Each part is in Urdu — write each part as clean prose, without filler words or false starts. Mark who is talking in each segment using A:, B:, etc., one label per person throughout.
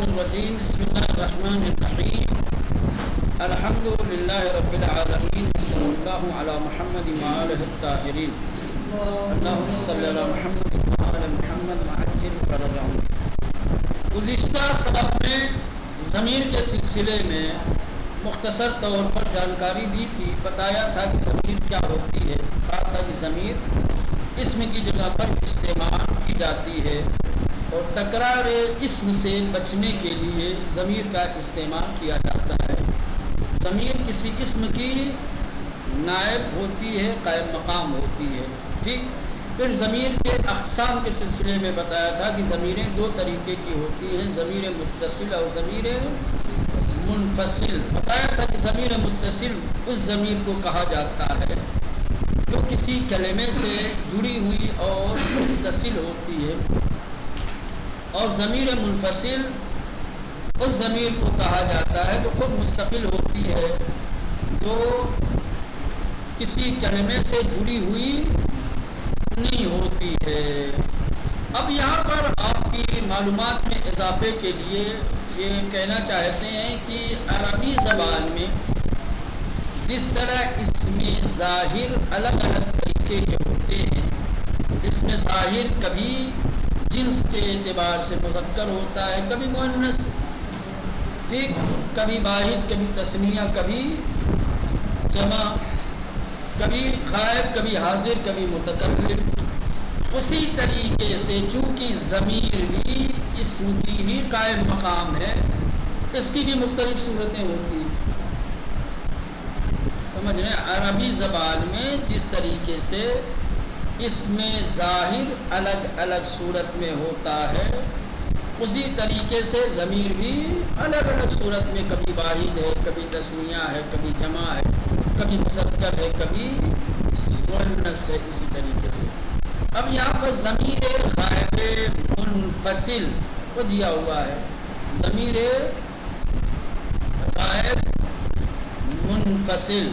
A: الرجیم بسم اللہ الرحمن الرحیم الحمد للہ رب العالمین صلی اللہ علی محمد وآلہ الطاہرین اللہم صلی علی محمد وآلہ محمد وعجل فرجهم۔ گزشتہ سبق میں ضمیر کے سلسلے میں مختصر طور پر جانکاری دی تھی، بتایا تھا کہ ضمیر کیا ہوتی ہے، کہا تھا کہ ضمیر اسم کی جگہ پر استعمال کی جاتی ہے اور تکرار اسم سے بچنے کے لیے ضمیر کا استعمال کیا جاتا ہے۔ ضمیر کسی اسم کی نائب ہوتی ہے، قائم مقام ہوتی ہے، ٹھیک۔ پھر ضمیر کے اقسام کے سلسلے میں بتایا تھا کہ ضمیریں دو طریقے کی ہوتی ہیں، ضمیر متصل اور ضمیر منفصل۔ بتایا تھا کہ ضمیر متصل اس ضمیر کو کہا جاتا ہے جو کسی کلمے سے جڑی ہوئی اور متصل ہوتی ہے، اور ضمیر منفصل اس ضمیر کو کہا جاتا ہے جو خود مستقل ہوتی ہے، جو کسی کلمے سے جڑی ہوئی نہیں ہوتی ہے۔ اب یہاں پر آپ کی معلومات میں اضافے کے لیے یہ کہنا چاہتے ہیں کہ عربی زبان میں جس طرح اسم ظاہر الگ الگ طریقے کے ہوتے ہیں، اسم ظاہر کبھی جنس کے اعتبار سے مذکر ہوتا ہے، کبھی مؤنث، ٹھیک، کبھی واحد، کبھی تثنیہ، کبھی جمع، کبھی غائب، کبھی حاضر، کبھی متکلم۔ اسی طریقے سے چونکہ ضمیر بھی اسم کی ہی قائم مقام ہے، اس کی بھی مختلف صورتیں ہوتی ہیں۔ سمجھ رہے ہیں؟ عربی زبان میں جس طریقے سے اسم ظاہر الگ الگ صورت میں ہوتا ہے، اسی طریقے سے ضمیر بھی الگ الگ صورت میں کبھی واحد ہے، کبھی تثنیہ ہے، کبھی جمع ہے، کبھی مذکر ہے، کبھی مؤنث ہے، اسی طریقے سے۔ اب یہاں پر ضمیر غائب منفصل کو دیا ہوا ہے، ضمیر غائب منفصل،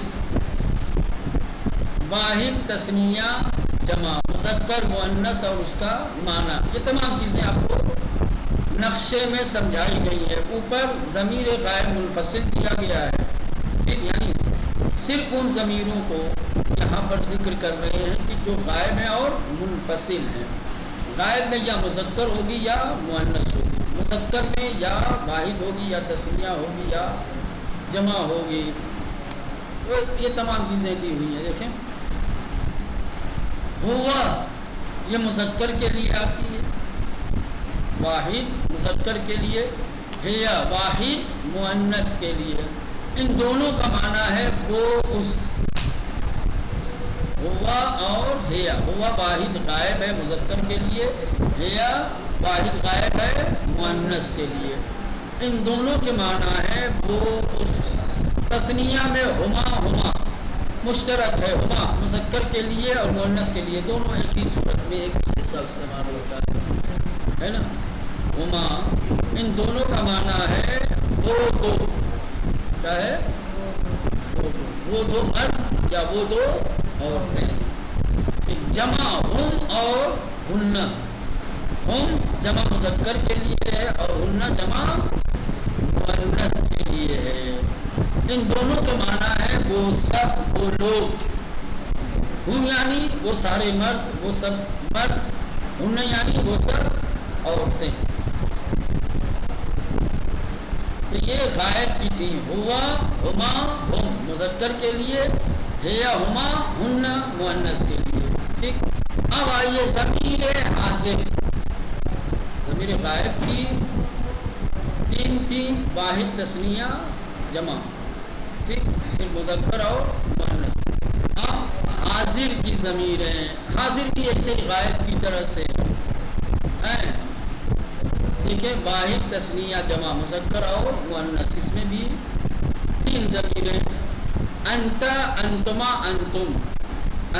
A: واحد، تثنیہ، جمع، مذکر، مؤنث اور اس کا معنی، یہ تمام چیزیں آپ کو نقشے میں سمجھائی گئی ہے۔ اوپر ضمیر غائب منفصل دیا گیا ہے، ٹھیک، یعنی صرف ان ضمیروں کو یہاں پر ذکر کر رہے ہیں کہ جو غائب ہیں اور منفصل ہیں۔ غائب میں یا مذکر ہوگی یا مؤنث ہوگی، مذکر میں یا واحد ہوگی یا تثنیہ ہوگی یا جمع ہوگی، تو یہ تمام چیزیں دی ہوئی ہیں۔ دیکھیں، ہوا یہ مذکر کے لیے آتی ہے، واحد مذکر کے لیے، ہیا واحد مؤنث کے لیے، ان دونوں کا معنی ہے وہ اس، ہوا اور ہیا۔ ہوا واحد غائب ہے مذکر کے لیے، ہیا واحد غائب ہے مؤنث کے لیے، ان دونوں کے معنی ہے وہ اس۔ تثنیہ میں ہما ہما مشترک ہے، ہما مذکر کے لیے اور مؤنث کے لیے، دونوں ایک ہی صورت میں ایک ہی حصہ استعمال ہوتا ہے نا۔ ہما، ان دونوں کا معنی ہے وہ دو، کیا ہے؟ وہ دو مرد یا وہ دو عورتیں۔ جمع ہم اور ہن، ہم جمع مذکر کے لیے ہے اور ہن جمع مؤنث کے لیے ہے، ان دونوں کے معنی ہے وہ سب، وہ لوگ، ہم یعنی وہ سارے مرد، وہ سب مرد، ہن یعنی وہ سب عورتیں۔ تو یہ غائب کی تھی، ہوا ہما ہم مذکر کے لیے، ہیا ہما ہن مؤنث کے لیے، ٹھیک۔ اب آئیے ضمیر حاضر، ضمیر غائب کی تین تھی، واحد، تثنیہ، جمع، ٹھیک، پھر مذکر اور مؤنث۔ اب حاضر کی ضمیریں، حاضر بھی ایسے غائب کی طرح سے ہیں، ٹھیک ہے، واحد، تثنیہ، جمع، مذکر اور مؤنث، اس میں بھی تین ضمیریں، انت، انتما، انتم۔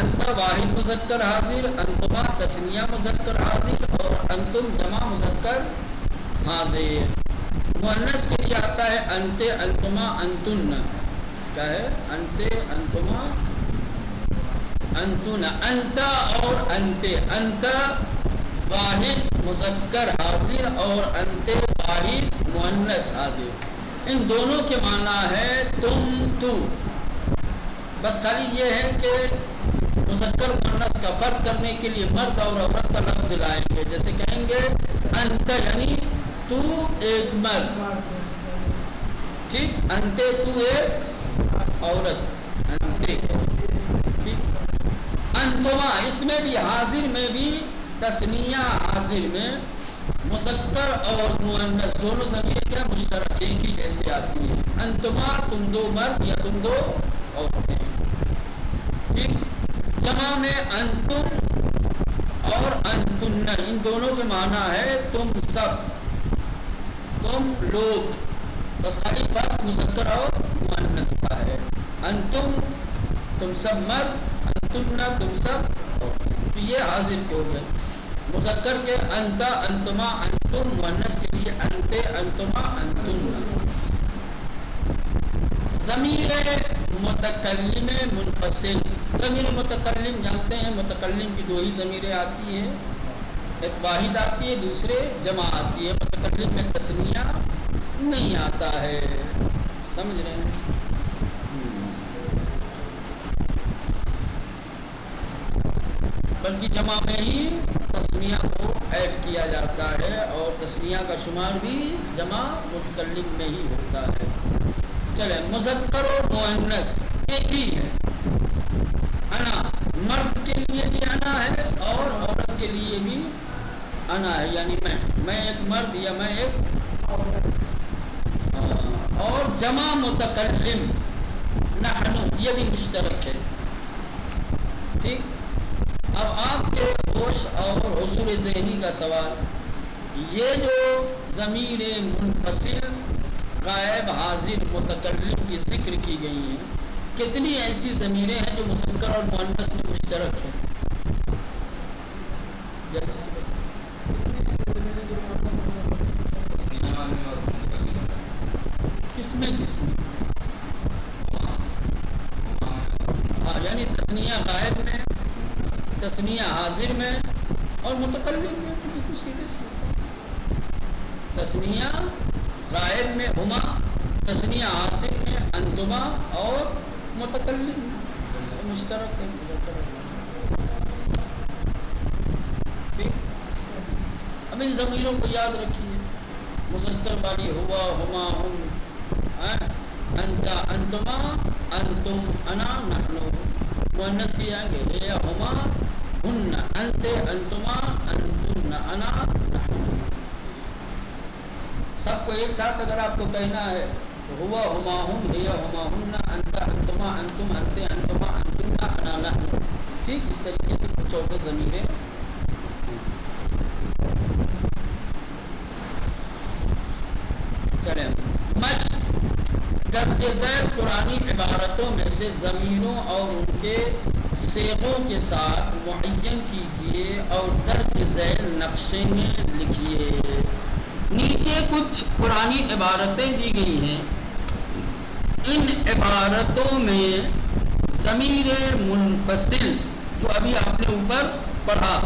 A: انت واحد مذکر حاضر، انتما تثنیہ مذکر حاضر اور انتم جمع مذکر حاضر۔ مؤنث کے لیے آتا ہے انت، انتما، انتن، کیا ہے؟ انت، انتما، انتن، انت اور انت۔ انت واحد مذکر حاضر اور انت واحد مؤنث حاضر، ان دونوں کے معنی ہے تم تو. بس خالی یہ ہے کہ مذکر مؤنث کا فرق کرنے کے لیے مرد اور عورت کا لفظ لائیں گے. جیسے کہیں گے انت یعنی تو ایک مرد، ٹھیک، انتے تو ایک عورت، انتے ٹھیک. انتما اس میں بھی حاضر میں بھی تثنیہ حاضر میں مذکر اور مؤنث دونوں ضمیر کیا مشترک ایک ہی جیسے آتی ہے. انتما تم دو مرد یا تم دو عورتیں، ٹھیک. جمع میں انتم اور انتن، ان دونوں کے معنی ہے تم سب، تم لوگ. بس خالی فرق مذکر اور مؤنث کا ہے. انتم تم سب مرد، انتن تم سب عورتیں. تو یہ حاضر کے ہو گئے. مذکر کے انت انتما انتم، مؤنث کے لیے انتے انتما انتن. ضمیر متکلم منفصل، ضمیر متکلم جانتے ہیں متکلم کی دو ہی ضمیریں آتی ہیں، ایک واحد آتی ہے دوسرے جمع آتی ہے. متکلم میں تثنیہ نہیں آتا ہے، سمجھ رہے ہیں. بلکہ جمع میں ہی تثنیہ کو ایڈ کیا جاتا ہے اور تثنیہ کا شمار بھی جمع متکلم میں ہی ہوتا ہے. چلے مذکر اور مؤنث ایک ہی ہے. انا مرد کے لیے بھی انا ہے اور عورت کے لیے بھی انا ہے، یعنی میں ایک مرد یا میں ایک عورت. اور جمع متکلم نحن یہ بھی مشترک ہے، ٹھیک. اب آپ کے ہوش اور حضور ذہنی کا سوال، یہ جو ضمیر منفصل غائب حاضر متکلم کی ذکر کی گئی ہیں، کتنی ایسی ضمیریں ہیں جو مذکر اور مؤنث میں مشترک ہیں؟ جلدی سے کس میں ہاں، یعنی تثنیہ غائب میں، تثنیہ حاضر میں اور متکلم میں. بالکل سیدھے سے تثنیہ غائب میں ہما، تثنیہ حاضر میں انتما اور متکلم میں مشترک ہے. ٹھیک. اب ان ضمیروں کو یاد رکھیے. مذکر والی ہوا ہما ہم، انتا انتما انتم انا نحن. مؤنث کی آئیں گے ہے ہما ہن انتے انتما انتن انا نحن. سب کو ایک ساتھ اگر آپ کو کہنا ہے تو ہوا ہما ہم ہے ہما ہن انتا انتما انتم انتے انتما انتن انا نحن. ٹھیک. اس طریقے سے کچھ اور ضمیریں. چلیں مشق درج ذیل قرآنی عبارتوں میں سے ضمیروں اور ان کے صیغوں کے ساتھ معین کیجیے اور درج ذیل نقشے میں لکھیے. نیچے کچھ قرآنی عبارتیں دی گئی ہیں. ان عبارتوں میں ضمیر منفصل جو ابھی آپ نے اوپر پڑھا،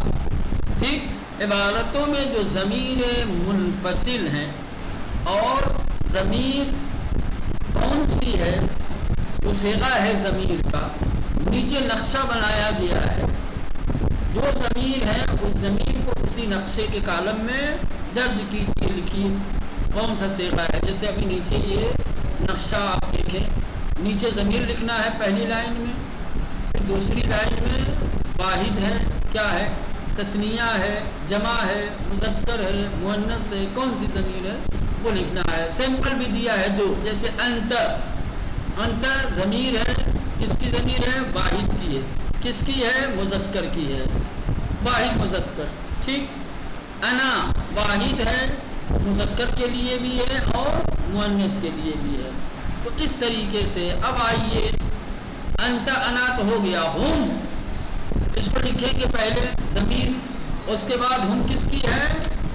A: ٹھیک، عبارتوں میں جو ضمیر منفصل ہیں اور ضمیر کون سی ہے، جو صیغہ ہے ضمیر کا، نیچے نقشہ بنایا گیا ہے. جو ضمیر ہے اس ضمیر کو اسی نقشے کے کالم میں درج کیجیے، لکھیے کون سا صیغہ ہے. جیسے ابھی نیچے یہ نقشہ آپ دیکھیں، نیچے ضمیر لکھنا ہے پہلی لائن میں، پھر دوسری لائن میں واحد ہے، کیا ہے، تثنیہ ہے، جمع ہے، مذکر ہے، مؤنث ہے، کون سی ضمیر ہے وہ لکھنا ہے. سیمپل بھی دیا ہے دو، جیسے انت، انت ضمیر ہے، کس کی ضمیر ہے، واحد کی ہے. کس کی ہے، مذکر کی ہے، واحد مذکر. ٹھیک. انا واحد ہے، مذکر کے لیے بھی ہے اور مؤنث کے لیے بھی ہے. تو اس طریقے سے اب آئیے، انت انا تو ہو گیا. ہم اس کو لکھیں گے پہلے ضمیر، اس کے بعد ہم کس کی ہے،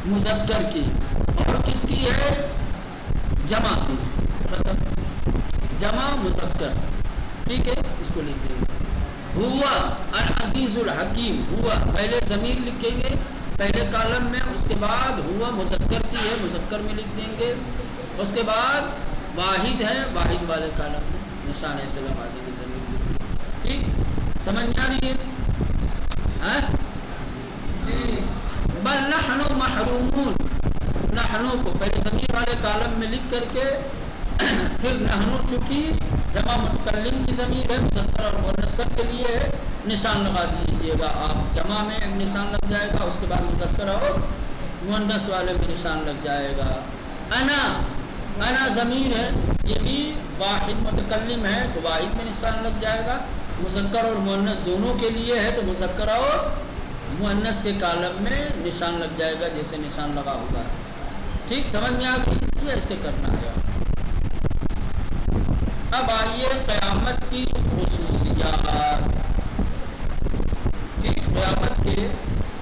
A: مذکر کی، اور کس کی ہے، جمع کی. جمع مذکر. ٹھیک ہے. اس کو لکھیں گے. ہوا العزیز الحکیم، ہوا پہلے ضمیر لکھیں گے، پہلے کالم میں، اس کے بعد ہوا مذکر کی ہے، مذکر میں لکھ دیں گے، اس کے بعد واحد ہے، واحد والے کالم میں نشان ایسے لگا دیں گے زمین میں. ٹھیک سمجھ میں آ رہی ہے؟ جی. بل نحن محرومون، نحنو کو پہلے ضمیر والے کالم میں لکھ کر کے پھر نحنو چونکہ جمع متکلم کی ضمیر ہے، مذکر اور مؤنث کے لیے ہے، نشان لگا دیجیے گا آپ. جمع میں ایک نشان لگ جائے گا، اس کے بعد مذکر اور مؤنث والے میں نشان لگ جائے گا. انا، انا ضمیر ہے، یہ بھی واحد متکلم ہے تو واحد میں نشان لگ جائے گا. مذکر اور مؤنث دونوں کے لیے ہے تو مذکر اور مؤنث کے کالم میں نشان لگ جائے گا جیسے نشان لگا ہوگا. ٹھیک سمجھ میں آ گئی؟ یہ ایسے کرنا ہے. اب آئیے قیامت کی خصوصیات. ٹھیک قیامت کے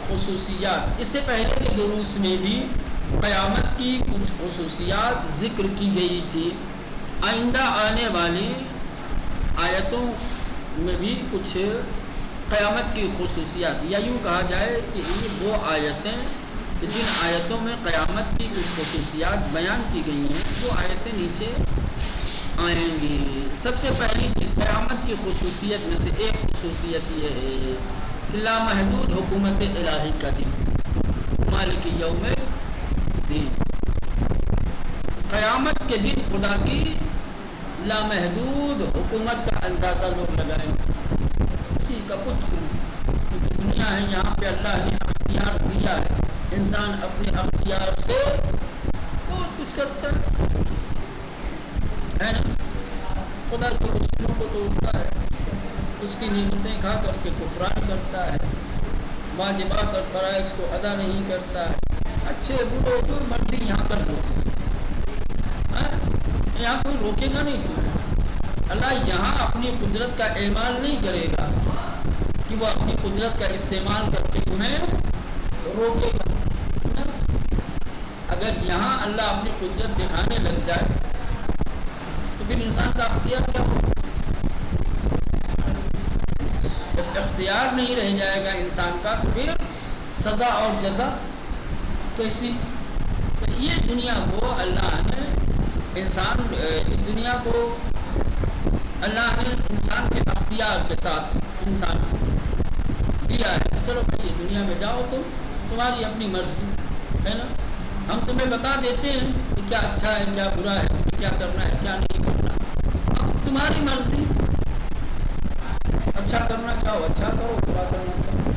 A: خصوصیات، اس سے پہلے کے دروس میں بھی قیامت کی کچھ خصوصیات ذکر کی گئی تھی. آئندہ آنے والی آیتوں میں بھی کچھ قیامت کی خصوصیات، یا یوں کہا جائے کہ وہ آیتیں جن آیتوں میں قیامت کی کچھ خصوصیات بیان کی گئی ہیں وہ آیتیں نیچے آئیں گی. سب سے پہلی چیز قیامت کی خصوصیت میں سے ایک خصوصیت یہ ہے کہ لامحدود حکومت الہی کا دن، مالک یوم الدین. قیامت کے دن خدا کی لامحدود حکومت کا اندازہ لوگ لگائیں گے. کسی کا کچھ نہیں، کیونکہ دنیا ہے یہاں پہ اللہ نے اختیار دیا ہے، انسان اپنے اختیار سے بہت کچھ کرتا ہے نا. خدا کے رسولوں کو توڑتا ہے، اس کی نعمتیں کھا کر کے کفران کرتا ہے، واجبات اور فرائض کو ادا نہیں کرتا ہے. اچھے برے جو مرضی یہاں کر لو، یہاں کوئی روکے گا نہیں تمہیں. اللہ یہاں اپنی قدرت کا اعمال نہیں کرے گا کہ وہ اپنی قدرت کا استعمال کر کے تمہیں روکے گا. اگر یہاں اللہ اپنی قدرت دکھانے لگ جائے تو پھر انسان کا اختیار کیا ہوگا؟ جب اختیار نہیں رہ جائے گا انسان کا تو پھر سزا اور جزا کیسی؟ تو یہ دنیا کو اللہ نے انسان، اس دنیا کو اللہ نے انسان کے اختیار کے ساتھ انسان کو دیا ہے. چلو بھائی یہ دنیا میں جاؤ تمہاری اپنی مرضی ہے نا. ہم تمہیں بتا دیتے ہیں کہ کیا اچھا ہے کیا برا ہے، تمہیں کیا کرنا ہے کیا نہیں کرنا. اب تمہاری مرضی، اچھا کرنا چاہو اچھا کرو، برا کرنا چاہو.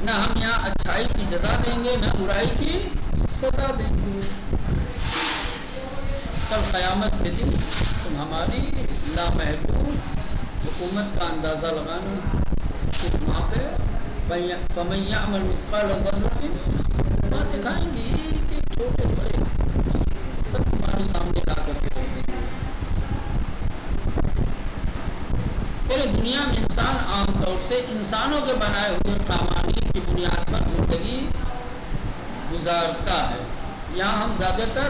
A: نہ ہم یہاں اچھائی کی جزا دیں گے نہ برائی کی سزا دیں گے. کل قیامت کے دن تم ہماری لامحدود حکومت کا اندازہ لگانا. وہاں پہ فَمَن يَعْمَلْ مِثْقَالَ ذَرَّةٍ وہاں دکھائیں گے کہ چھوٹے بڑے سب تمہارے سامنے لا کر کے رکھ دیں گے. پورے دنیا میں انسان عام طور سے انسانوں کے بنائے ہوئے قوانین کی بنیاد پر زندگی گزارتا ہے. یہاں ہم زیادہ تر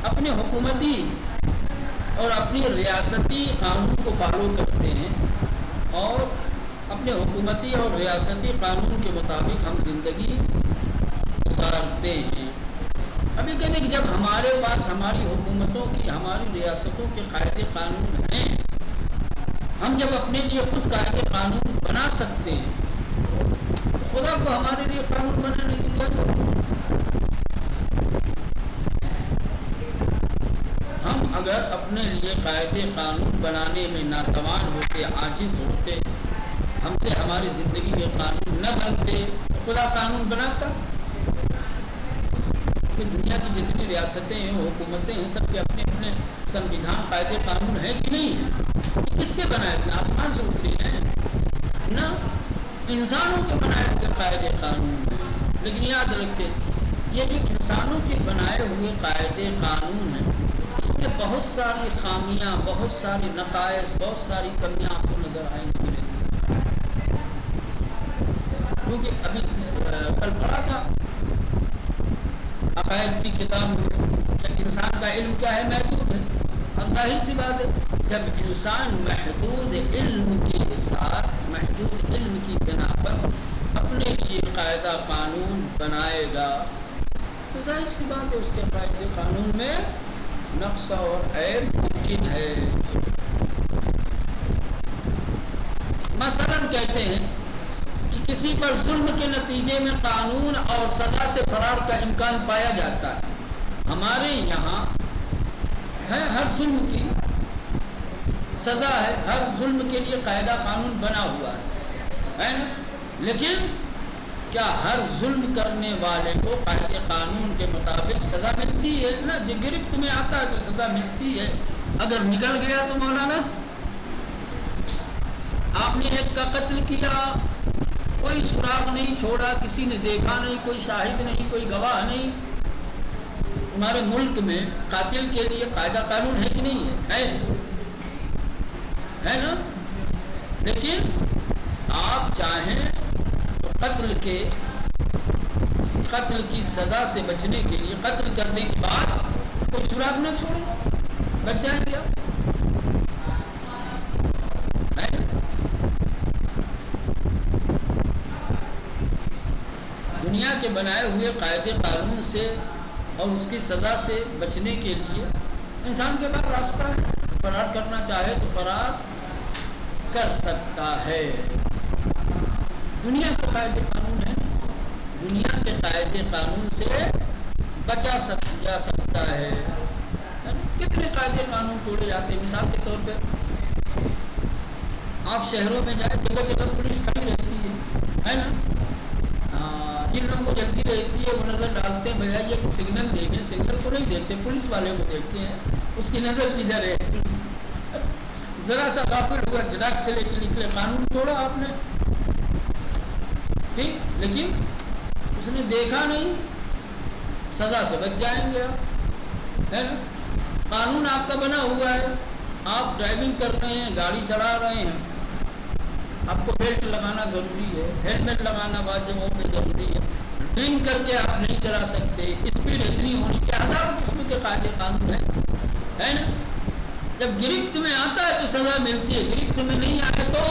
A: اپنے حکومتی اور اپنی ریاستی قانون کو فالو کرتے ہیں اور اپنے حکومتی اور ریاستی قانون کے مطابق ہم زندگی گزارتے ہیں. ابھی کہتے ہیں کہ جب ہمارے پاس ہماری حکومتوں کی، ہماری ریاستوں کے قاعدے قانون ہیں، ہم جب اپنے لیے خود قاعدے قانون بنا سکتے ہیں، خدا کو ہمارے لیے قانون بنانے کی کیا ضرورت ہے؟ ہم اگر اپنے لیے قاعدے قانون بنانے میں ناتوان ہوتے، عاجز ہوتے، ہم سے ہماری زندگی کے قانون نہ بنتے تو خدا قانون بناتا. کہ دنیا کی جتنی ریاستیں ہیں، حکومتیں ہیں، سب کے اپنے اپنے سنویدھان قاعدے قانون ہیں کہ نہیں ہیں؟ کس کے بنائے ہوئے؟ آسمان سے اتری ہیں نہ، انسانوں کے بنائے ہوئے قاعدے قانون ہیں. لیکن یاد رکھیں یہ جو انسانوں کے بنائے ہوئے قاعدے قانون ہیں اس میں بہت ساری خامیاں، بہت ساری نقائص، بہت ساری کمیاں آپ کو نظر آئیں گی. کیونکہ ابھی کل پڑھا تھا عقائد کی کتاب میں کہ انسان کا علم کیا ہے؟ محدود ہے. اب ظاہر سی بات ہے جب انسان محدود علم کے ساتھ، محدود علم کی بنا پر اپنے لیے قاعدہ قانون بنائے گا تو ظاہر سی بات ہے اس کے قاعدے قانون میں نقص اور عیب ممکن ہے۔ مثلاً کہتے ہیں کہ کسی پر ظلم کے نتیجے میں قانون اور سزا سے فرار کا امکان پایا جاتا ہے۔ ہمارے یہاں ہے ہر ظلم کی سزا ہے، ہر ظلم کے لیے قاعدہ قانون بنا ہوا ہے نا؟ لیکن کیا ہر ظلم کرنے والے کو قاعدے قانون کے مطابق سزا ملتی ہے؟ نا، جو گرفت میں آتا ہے تو سزا ملتی ہے، اگر نکل گیا تو مولانا آپ نے ایک کا قتل کیا، کوئی سراغ نہیں چھوڑا، کسی نے دیکھا نہیں، کوئی شاہد نہیں، کوئی گواہ نہیں، ہمارے ملک میں قاتل کے لیے قاعدہ قانون ہے کہ نہیں ہے نا؟ لیکن آپ چاہیں تو قتل کی سزا سے بچنے کے لیے قتل کرنے کے بعد کوئی سراغ نہ چھوڑے، بچ جائیں گے آپ۔ دنیا کے بنائے ہوئے قاعدے قانون سے اور اس کی سزا سے بچنے کے لیے انسان کے پاس راستہ ہے، فرار کرنا چاہے تو فرار کر سکتا ہے۔ دنیا کے قاعدے قانون ہیں، دنیا کے قاعدے قانون سے بچا جا سکتا ہے۔ کتنے قاعدے قانون توڑے جاتے ہیں، مثال کے طور پہ آپ شہروں میں جائیں، جگہ جگہ پولیس کھڑی رہتی ہے نا؟ جن لوگوں کو جلدی رہتی ہے وہ نظر ڈالتے ہیں، بجائے یہ کہ سگنل دیکھیں، سگنل کو نہیں دیکھتے، پولیس والے کو دیکھتے ہیں، اس کی نظر کدھر ہے، ذرا سا غافل ہوا جھٹک سے لے کے نکلے، قانون توڑا آپ نے، ٹھیک، لیکن اس نے دیکھا نہیں، سزا سے بچ جائیں گے آپ، ہے نا؟ قانون آپ کا بنا ہوا ہے، آپ ڈرائیونگ کر رہے ہیں، گاڑی چلا رہے ہیں، آپ کو بیلٹ لگانا ضروری ہے، ہیلمٹ لگانا بعض جگہوں پہ ضروری ہے، ڈرنک کر کے آپ نہیں چلا سکتے، اسپیڈ اتنی ہونی چاہیے، ہزار قسم کے قاعدے قانون ہے نا؟ جب گرفت میں آتا ہے تو سزا ملتی ہے، گرفت میں نہیں آئے تو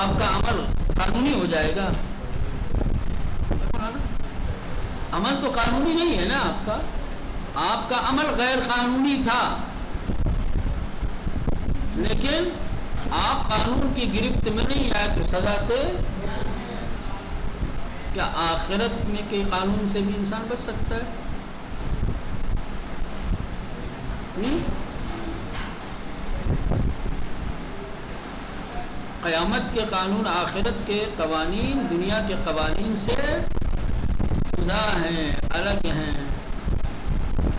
A: آپ کا عمل قانونی ہو جائے گا۔ عمل تو قانونی نہیں ہے نا آپ کا عمل غیر قانونی تھا، لیکن آپ قانون کی گرفت میں نہیں آئے تو سزا سے، کیا آخرت میں کے قانون سے بھی انسان بچ سکتا ہے؟ قیامت کے قانون آخرت کے قوانین دنیا کے قوانین سے جدا ہیں، الگ ہیں۔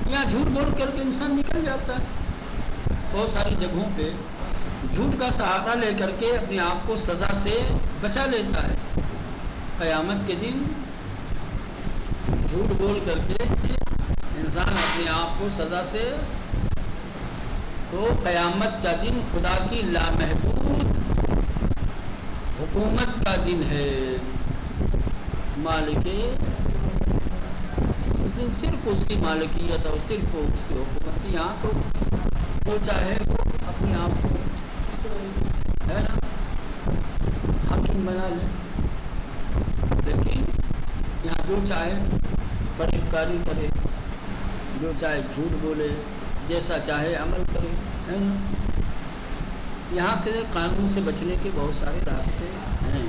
A: یہاں جھوٹ بول کر کے انسان نکل جاتا ہے، بہت ساری جگہوں پہ جھوٹ کا سہارا لے کر کے اپنے آپ کو سزا سے بچا لیتا ہے۔ قیامت کے دن جھوٹ بول کر کے انسان اپنے آپ کو سزا سے، تو قیامت کا دن خدا کی لامحدود حکومت کا دن ہے، مالک اس دن صرف اس کی مالکیت اور صرف اس کی حکومت، یہاں تو وہ چاہے وہ اپنے آپ کو ہے نا حاکم بنا لے، لیکن یہاں جو چاہے فریب کاری کرے، جو چاہے جھوٹ بولے، جیسا چاہے عمل کرے، ہے نا؟ یہاں کے قانون سے بچنے کے بہت سارے راستے ہیں،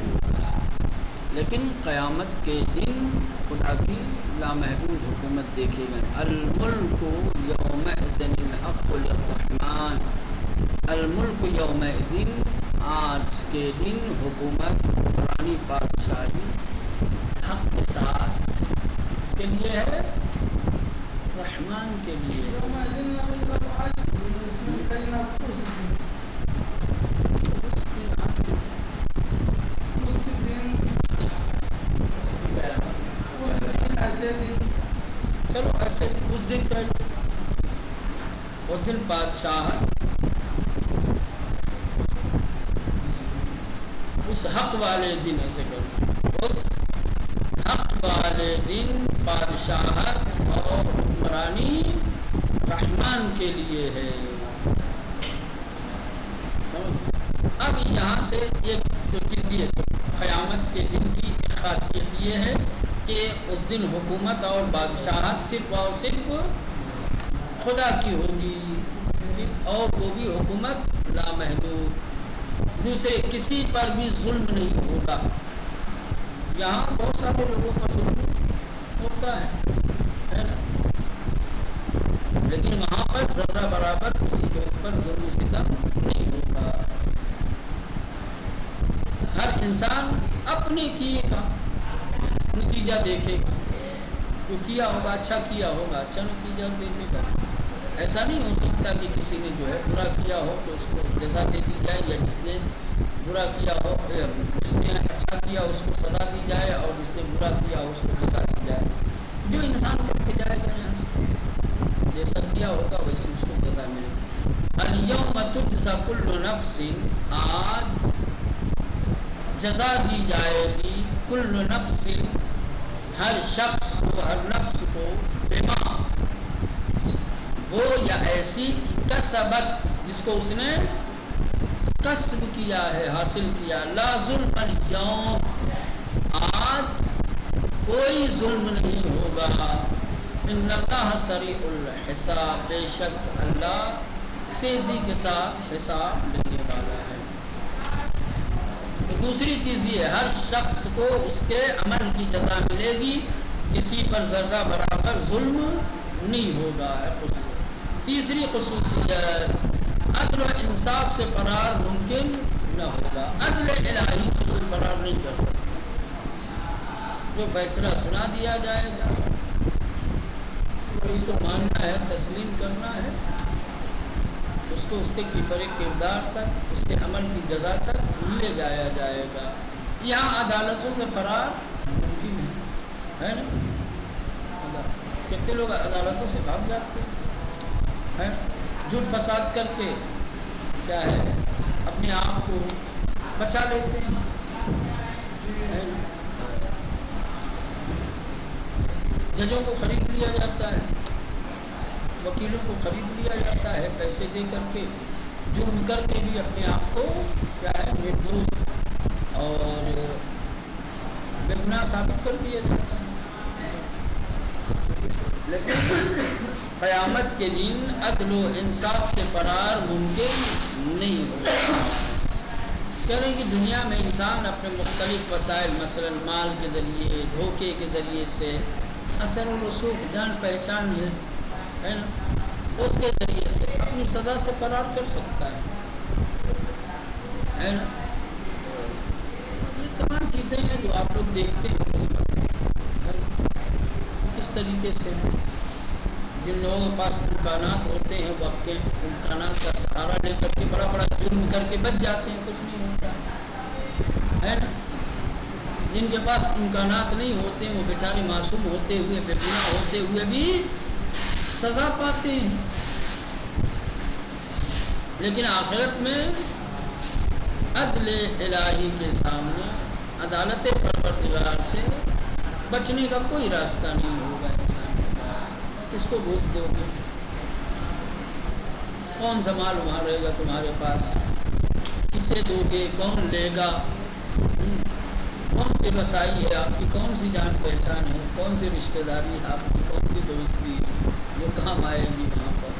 A: لیکن قیامت کے دن خدا کی لامحدود حکومت دیکھے گئے۔ الملک یومئذ الحق للرحمن، الملک یومئذ، آج کے دن حکومت قرآنی بادشاہی حق کے ساتھ اس کے لیے ہے، رحمان کے لیے۔ چلو ایسے اس دن پہلے، اس دن بادشاہ اس حق والے دن، ایسے کرو، اس حق والے دن بادشاہت اور حکمرانی رحمان کے لیے ہے۔ اب یہاں سے ایک چیز یہ قیامت کے دن کی ایک خاصیت یہ ہے کہ اس دن حکومت اور بادشاہت صرف اور صرف خدا کی ہوگی، اور وہ بھی حکومت لامحدود، دوسرے کسی پر بھی ظلم نہیں ہوگا۔ یہاں بہت سارے لوگوں پر ظلم ہوتا ہے نا، لیکن وہاں پر ذرہ برابر کسی کے اوپر ظلم و ستم نہیں ہوگا۔ ہر انسان اپنے کیے کا نتیجہ دیکھے گا، جو کیا ہوگا اچھا کیا ہوگا اچھا نتیجہ دیکھے گا۔ ایسا نہیں ہو سکتا کہ کسی نے جو ہے برا کیا ہو تو اس کو جزا دے دی جائے، یا جس نے برا کیا ہو جس نے اچھا کیا اس کو سزا دی جائے، اور جس نے برا کیا اس کو جزا دی جائے۔ جو انسان کر کے جائے گا یہاں سے جیسا کیا ہوگا ویسے اس کو جزا ملے گی۔ الیوم تجزی کل نفس، آج جزا دی جائے گی کل نفس، ہر شخص کو، ہر نفس کو، بما، وہ یا ایسی کسبت، جس کو اس نے کسب کیا ہے، حاصل کیا۔ لا ظلم اليوم، آج کوئی ظلم نہیں ہوگا۔ ان اللہ سریع الحساب، بے شک اللہ تیزی کے ساتھ حساب لینے والا ہے۔ تو دوسری چیز یہ ہے، ہر شخص کو اس کے عمل کی جزا ملے گی، کسی پر ذرہ برابر ظلم نہیں ہوگا۔ تیسری خصوصیت، عدل و انصاف سے فرار ممکن نہ ہوگا۔ عدل الہی سے کوئی فرار نہیں کر سکتا۔ جو فیصلہ سنا دیا جائے گا اس کو ماننا ہے، تسلیم کرنا ہے، اس کو اس کے کردار تک، اس کے عمل کی جزا تک لے جایا جائے گا۔ یہاں عدالتوں سے فرار ممکن ہے نا؟ کتنے لوگ عدالتوں سے بھاگ جاتے ہیں، جھوٹ فساد کر کے کیا ہے اپنے آپ کو بچا لیتے ہیں۔ ججوں کو خرید لیا جاتا ہے، وکیلوں کو خرید لیا جاتا ہے، پیسے دے کر کے، جرم کر کے بھی اپنے آپ کو کیا ہے نردوش اور بے گناہ ثابت کر دیا جاتا ہے۔ لیکن قیامت کے دن عدل و انصاف سے فرار ممکن نہیں ہوگا۔ کریں کہ دنیا میں انسان اپنے مختلف وسائل، مثلا مال کے ذریعے، دھوکے کے ذریعے سے، اثر و رسوخ، جان پہچان ہے نا، اس کے ذریعے سے اپنی سزا سے فرار کر سکتا ہے نا۔ یہ تمام چیزیں ہیں جو آپ لوگ دیکھتے ہیں اس طریقے سے۔ جن لوگوں کے پاس امکانات ہوتے ہیں وہ اپنے امکانات کا سہارا لے کر کے بڑا بڑا جرم کر کے بچ جاتے ہیں، کچھ نہیں ہوتا ہے نا۔ جن کے پاس امکانات نہیں ہوتے ہیں وہ بیچارے معصوم ہوتے ہوئے، بے گناہ ہوتے ہوئے بھی سزا پاتے ہیں۔ لیکن آخرت میں عدل الہی کے سامنے، عدالت پروردگار سے بچنے کا کوئی راستہ نہیں ہوگا انسان کا۔ کس کو گھوس دو گے؟ کون سا مال وہاں رہے گا تمہارے پاس؟ کسے دو گے؟ کون لے گا؟ کون سی رسائی ہے آپ کی؟ کون سی جان پہچان ہے؟ کون سی رشتہ داری ہے آپ کی؟ کون سی دوستی جو کام آئے گی وہاں پر؟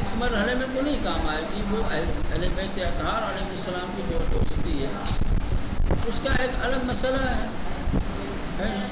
A: اس مرحلے میں تو نہیں کام آئے گی۔ وہ اہل بیت اطہار علیہ السلام کی جو دوستی ہے اس کا ایک الگ مسئلہ ہے نا؟